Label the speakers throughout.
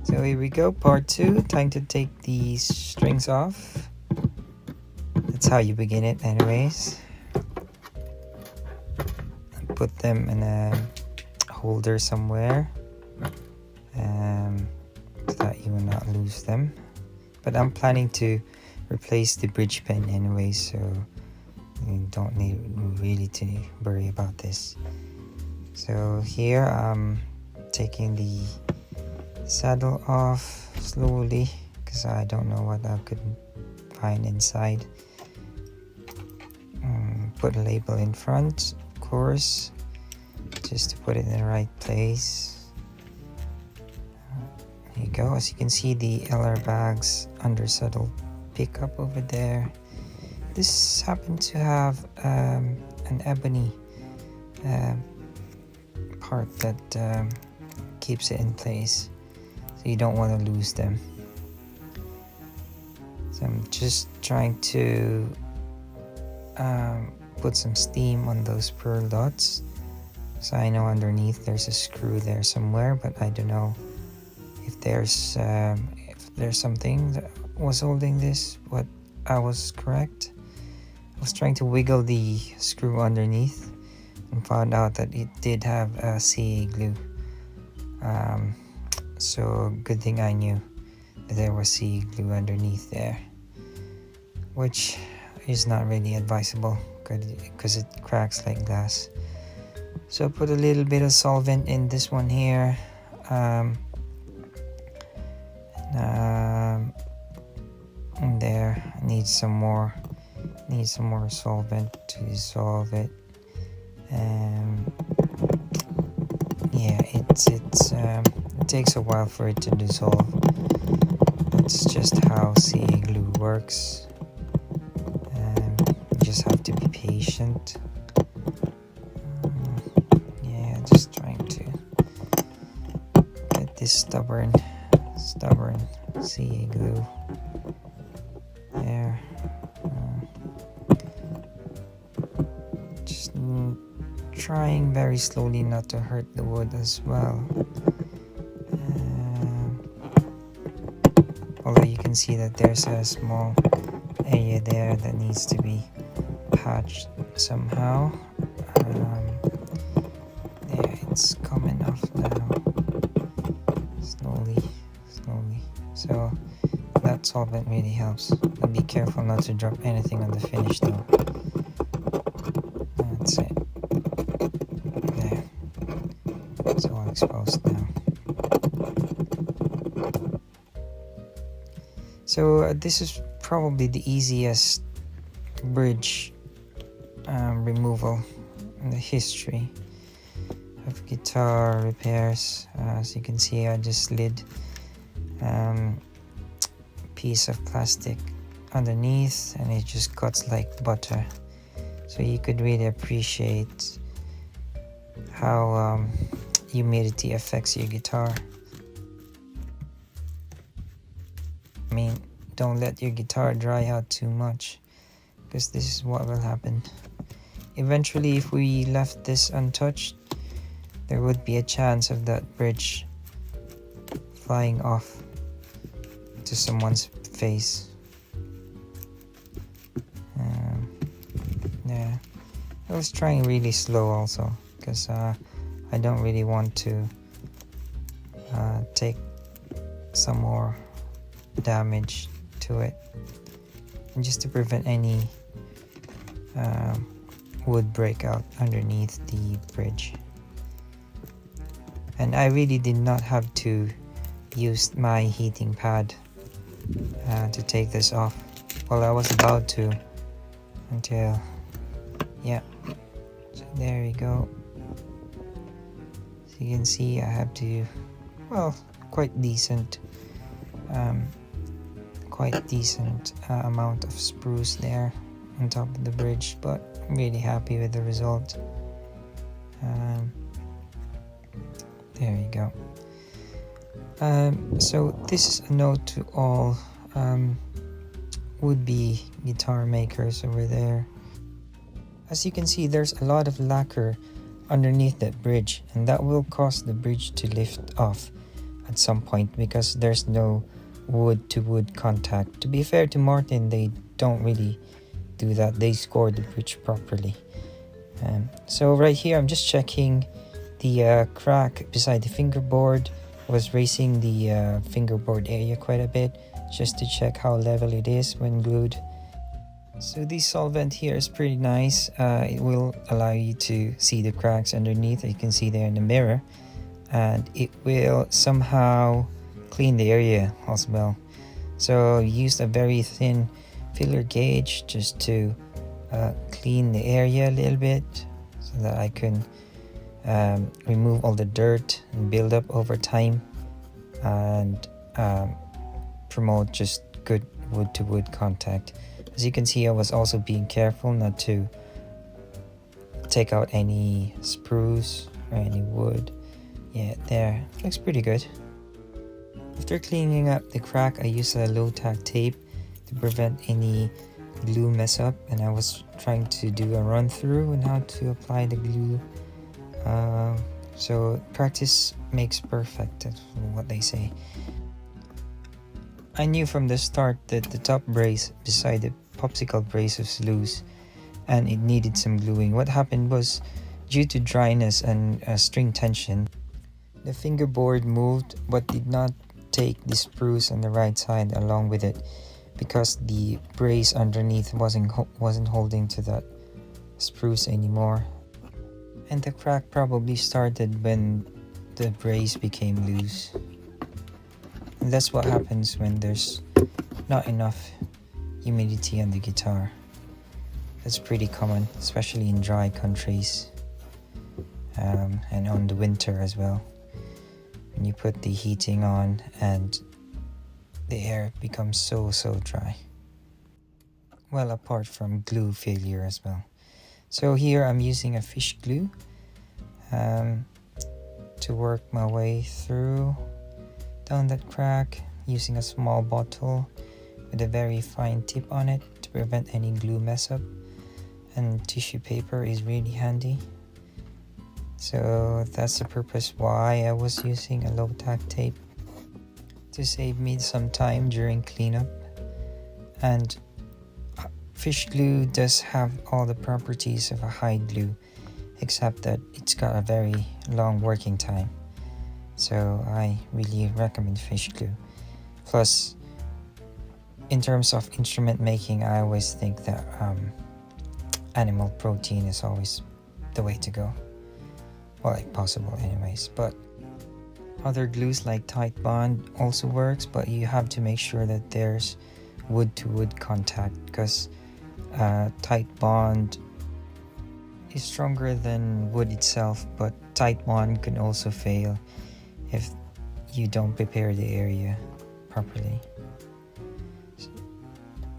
Speaker 1: So here we go, part 2. Time to take these strings off. That's how you begin it anyways. Put them in a holder somewhere so that you will not lose them. But I'm planning to replace the bridge pin anyway, so you don't need really to worry about this. So here I'm taking the saddle off slowly because I don't know what I could find inside. Put a label in front, of course, just to put it in the right place. There you go. As you can see, the LR bags under saddle pickup over there. This happened to have an ebony part that keeps it in place, so you don't want to lose them. So I'm just trying to put some steam on those pearl dots. So I know underneath there's a screw there somewhere, but I don't know if there's something that was holding this. But I was correct. I was trying to wiggle the screw underneath and found out that it did have a CA glue. So good thing I knew that there was CA glue underneath there, which is not really advisable because it cracks like glass. So put a little bit of solvent in this one here. And there needs some more solvent to dissolve it. Yeah, it takes a while for it to dissolve. That's just how CA glue works. You just have to be patient. Yeah, just trying to get this stubborn CA glue there. Just trying very slowly not to hurt the wood as well. Although you can see that there's a small area there that needs to be patched somehow. There, it's coming off now, slowly. So that solvent really helps, but be careful not to drop anything on the finish though. That's it. There, it's all exposed now. So this is probably the easiest bridge removal in the history of guitar repairs. As you can see, I just slid a piece of plastic underneath and it just cuts like butter. So you could really appreciate how humidity affects your guitar. I mean, don't let your guitar dry out too much, because this is what will happen. Eventually, if we left this untouched, there would be a chance of that bridge flying off to someone's face. Yeah, I was trying really slow also, because I don't really want to take some more damage to it, and just to prevent any wood breakout underneath the bridge. And I really did not have to use my heating pad to take this off. Well, I was about to until, yeah, so there you go. So you can see I have to, well, quite decent amount of spruce there on top of the bridge, but I'm really happy with the result. There you go. So this is a note to all would-be guitar makers over there. As you can see, there's a lot of lacquer underneath that bridge, and that will cause the bridge to lift off at some point because there's no wood to wood contact. To be fair to Martin, they don't really do that. They score the bridge properly. So right here I'm just checking the crack beside the fingerboard. I was raising the fingerboard area quite a bit just to check how level it is when glued. So this solvent here is pretty nice. It will allow you to see the cracks underneath. You can see there in the mirror, and it will somehow clean the area as well. So I used a very thin filler gauge just to clean the area a little bit so that I can remove all the dirt and build up over time, and promote just good wood to wood contact. As you can see, I was also being careful not to take out any spruce or any wood. Yeah, there, looks pretty good. After cleaning up the crack, I used a low tack tape to prevent any glue mess up, and I was trying to do a run through on how to apply the glue. So practice makes perfect, that's what they say. I knew from the start that the top brace beside the popsicle brace was loose and it needed some gluing. What happened was, due to dryness and string tension, the fingerboard moved but did not take the spruce on the right side along with it because the brace underneath wasn't holding to that spruce anymore. And the crack probably started when the brace became loose. And that's what happens when there's not enough humidity on the guitar. That's pretty common, especially in dry countries, and on the winter as well. When you put the heating on and the air becomes so dry. Well, apart from glue failure as well. So here I'm using a fish glue to work my way through down that crack, using a small bottle with a very fine tip on it to prevent any glue mess up, and tissue paper is really handy. So that's the purpose why I was using a low tack tape, to save me some time during cleanup. And fish glue does have all the properties of a hide glue, except that it's got a very long working time. So I really recommend fish glue. Plus, in terms of instrument making, I always think that animal protein is always the way to go. Well, if possible anyways. But other glues like Titebond also works, but you have to make sure that there's wood to wood contact, because Titebond is stronger than wood itself, but Titebond can also fail if you don't prepare the area properly.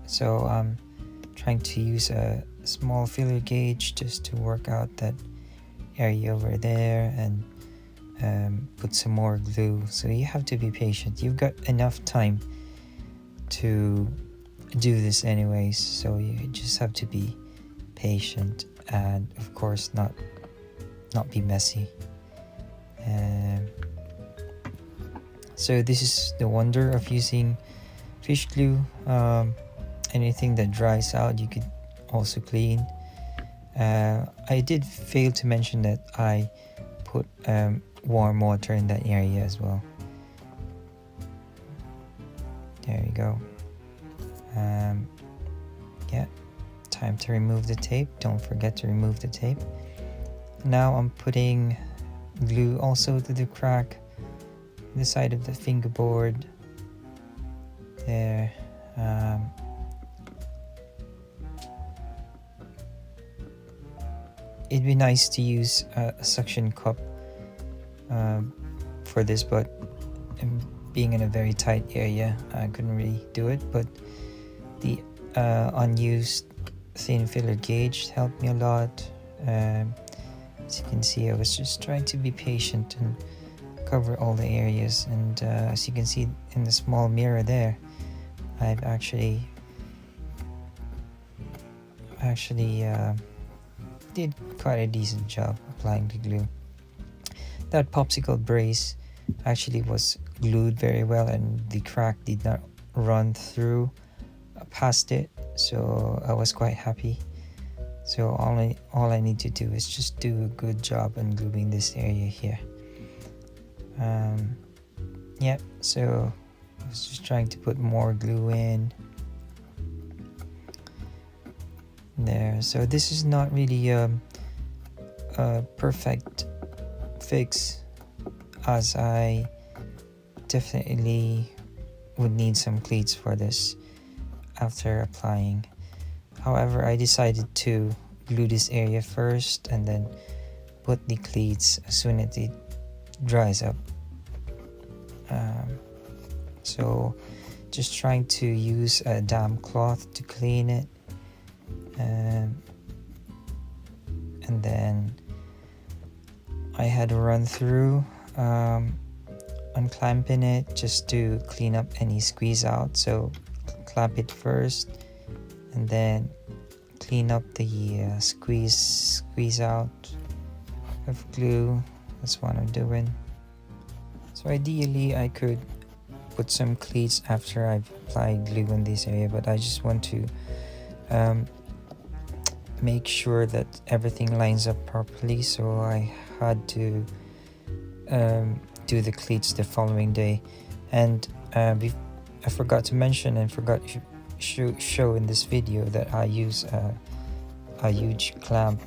Speaker 1: So I'm trying to use a small filler gauge just to work out that area over there, and put some more glue. So you have to be patient. You've got enough time to do this anyways, so you just have to be patient and of course not be messy. So this is the wonder of using fish glue. Anything that dries out you could also clean. I did fail to mention that I put warm water in that area as well. There you go. Yeah, time to remove the tape. Don't forget to remove the tape. Now I'm putting glue also to the crack on the side of the fingerboard there. It'd be nice to use a suction cup for this, but being in a very tight area, I couldn't really do it. But the unused thin filler gauge helped me a lot. As you can see, I was just trying to be patient and cover all the areas. And as you can see in the small mirror there, I've actually did quite a decent job applying the glue. That popsicle brace actually was glued very well, and the crack did not run through past it, so I was quite happy. So all I need to do is just do a good job on gluing this area here. Yeah, so I was just trying to put more glue in there. So this is not really a perfect fix, as I definitely would need some cleats for this after applying. However, I decided to glue this area first and then put the cleats as soon as it dries up. So just trying to use a damp cloth to clean it, and then I had to run through unclamping it just to clean up any squeeze out. So clamp it first and then clean up the squeeze out of glue. That's what I'm doing. So ideally I could put some cleats after I've applied glue in this area, but I just want to make sure that everything lines up properly, so I had to do the cleats the following day. And I forgot to mention and forgot to show in this video that I use a huge clamp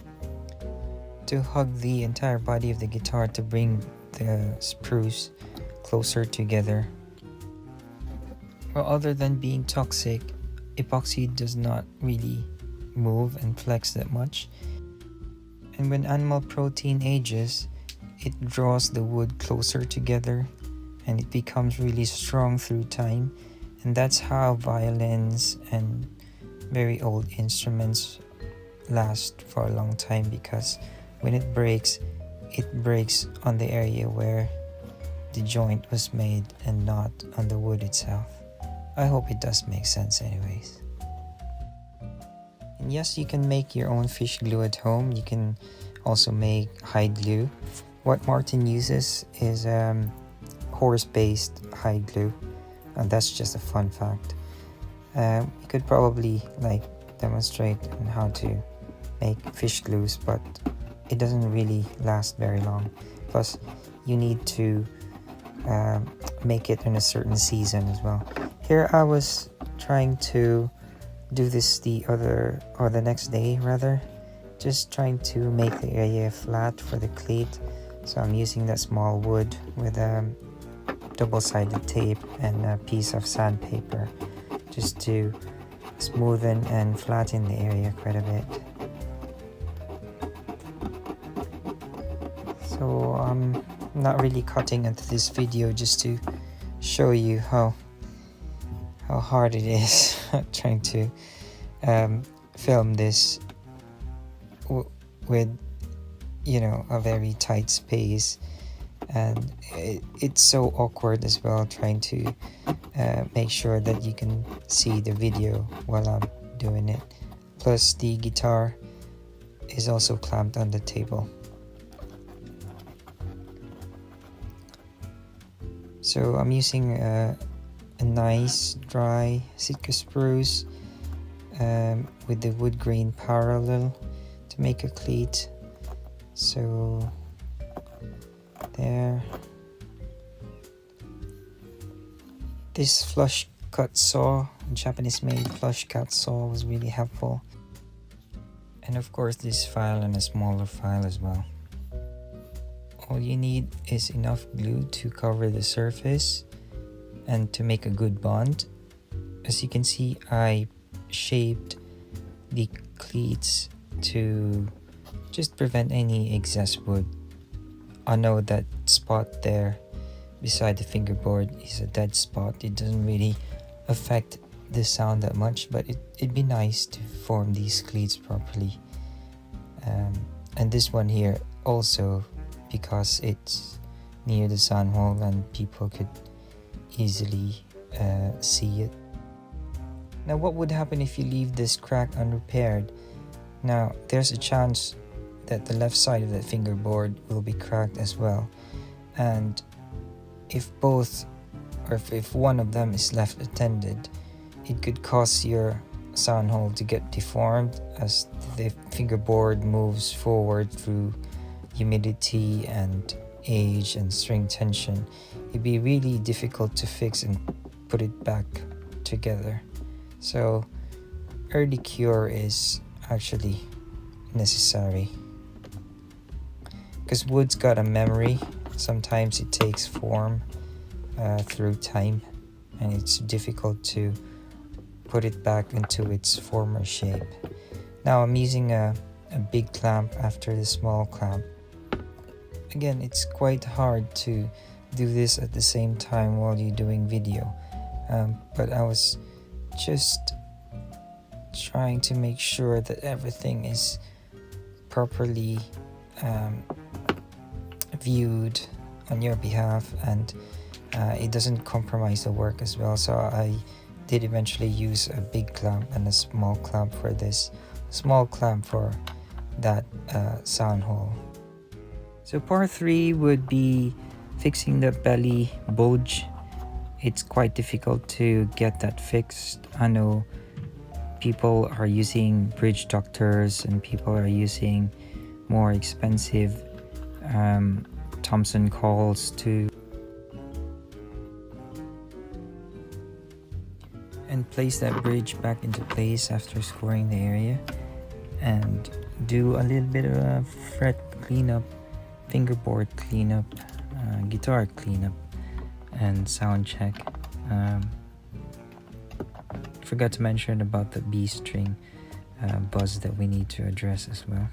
Speaker 1: to hug the entire body of the guitar to bring the sprues closer together. Well, other than being toxic, epoxy does not really move and flex that much. And when animal protein ages, it draws the wood closer together and it becomes really strong through time. And that's how violins and very old instruments last for a long time, because when it breaks on the area where the joint was made and not on the wood itself. I hope it does make sense anyways. And yes, you can make your own fish glue at home. You can also make hide glue. What Martin uses is horse-based hide glue, and that's just a fun fact. You could probably demonstrate on how to make fish glues, but it doesn't really last very long. Plus, you need to make it in a certain season as well. Here I was trying to do this the next day rather, just trying to make the area flat for the cleat. So I'm using that small wood with double-sided tape and a piece of sandpaper just to smoothen and flatten the area quite a bit. So I'm not really cutting into this video just to show you how hard it is trying to film this with a very tight space, and it's so awkward as well trying to make sure that you can see the video while I'm doing it. Plus the guitar is also clamped on the table. So I'm using a nice dry Sitka spruce with the wood grain parallel to make a cleat. So there. This flush cut saw, Japanese made flush cut saw, was really helpful. And of course this file and a smaller file as well. All you need is enough glue to cover the surface and to make a good bond. As you can see, I shaped the cleats to just prevent any excess wood. I know that spot there beside the fingerboard is a dead spot. It doesn't really affect the sound that much, but it'd be nice to form these cleats properly. And this one here also, because it's near the sun hole and people could easily see it. Now what would happen if you leave this crack unrepaired? Now there's a chance that the left side of the fingerboard will be cracked as well, and if both, or if one of them is left attended, it could cause your sound hole to get deformed as the fingerboard moves forward through humidity and age and string tension. It'd be really difficult to fix and put it back together. So early cure is actually necessary, because wood's got a memory. Sometimes it takes form through time, and it's difficult to put it back into its former shape. Now I'm using a big clamp after the small clamp. Again, it's quite hard to do this at the same time while you're doing video, but I was just trying to make sure that everything is properly viewed on your behalf, and it doesn't compromise the work as well. So I did eventually use a big clamp and a small clamp for this, small clamp for that sound hole. So part 3 would be fixing the belly bulge. It's quite difficult to get that fixed. I know people are using bridge doctors and people are using more expensive Thompson coils to and place that bridge back into place after scoring the area, and do a little bit of a fret cleanup, fingerboard cleanup, guitar cleanup, and sound check. Forgot to mention about the B string buzz that we need to address as well.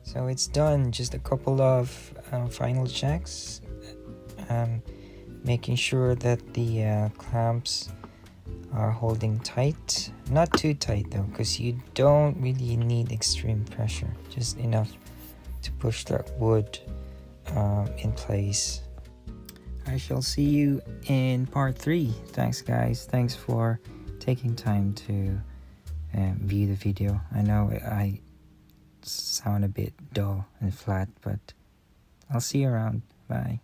Speaker 1: So it's done, just a couple of final checks, making sure that the clamps are holding tight, not too tight though, because you don't really need extreme pressure, just enough to push that wood in place. I shall see you in part 3. Thanks guys, thanks for taking time to view the video. I know I sound a bit dull and flat, but I'll see you around. Bye.